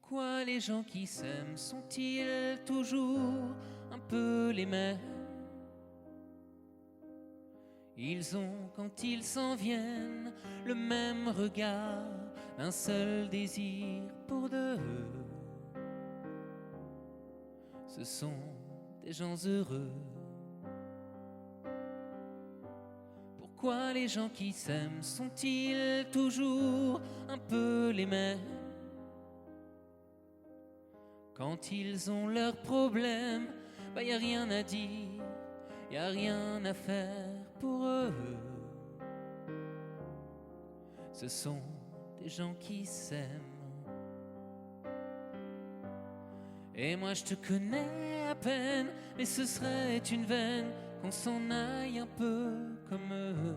Pourquoi les gens qui s'aiment sont-ils toujours un peu les mêmes? Ils ont, quand ils s'en viennent, le même regard, un seul désir pour deux. Ce sont des gens heureux. Pourquoi les gens qui s'aiment sont-ils toujours un peu les mêmes? Quand ils ont leurs problèmes, y a rien à dire, y a rien à faire pour eux. Ce sont des gens qui s'aiment. Et moi je te connais à peine, mais ce serait une veine qu'on s'en aille un peu comme eux.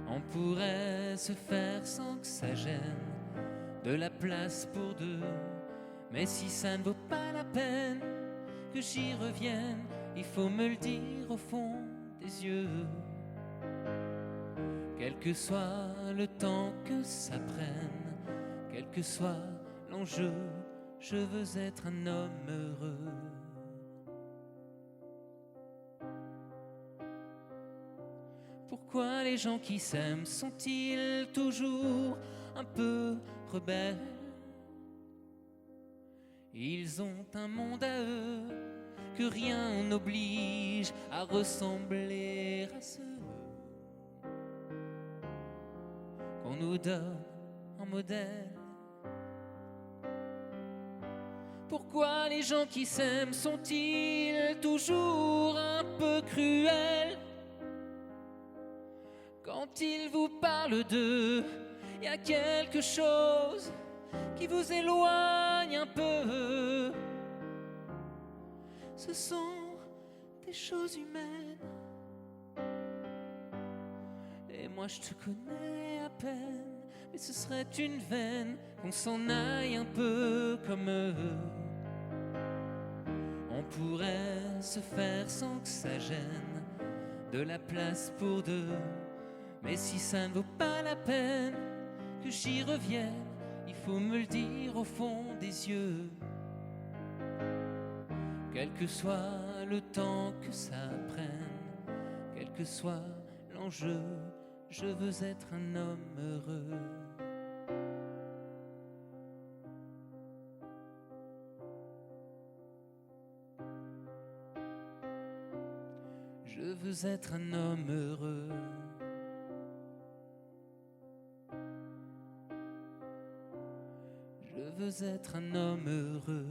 On pourrait se faire sans que ça gêne, de la place pour deux. Mais si ça ne vaut pas la peine que j'y revienne, il faut me le dire au fond des yeux. Quel que soit le temps que ça prenne, quel que soit l'enjeu, je veux être un homme heureux. Pourquoi les gens qui s'aiment sont-ils toujours un peu rebelles? Ils ont un monde à eux que rien n'oblige à ressembler à ceux qu'on nous donne en modèle. Pourquoi les gens qui s'aiment sont-ils toujours un peu cruels? Quand ils vous parlent d'eux, y a quelque chose qui vous éloigne un peu. Ce sont des choses humaines. Et moi je te connais à peine, mais ce serait une veine qu'on s'en aille un peu comme eux. On pourrait se faire sans que ça gêne, de la place pour deux. Mais si ça ne vaut pas la peine que j'y revienne, il faut me le dire au fond des yeux. Quel que soit le temps que ça prenne, quel que soit l'enjeu, je veux être un homme heureux. Je veux être un homme heureux. Je veux être un homme heureux.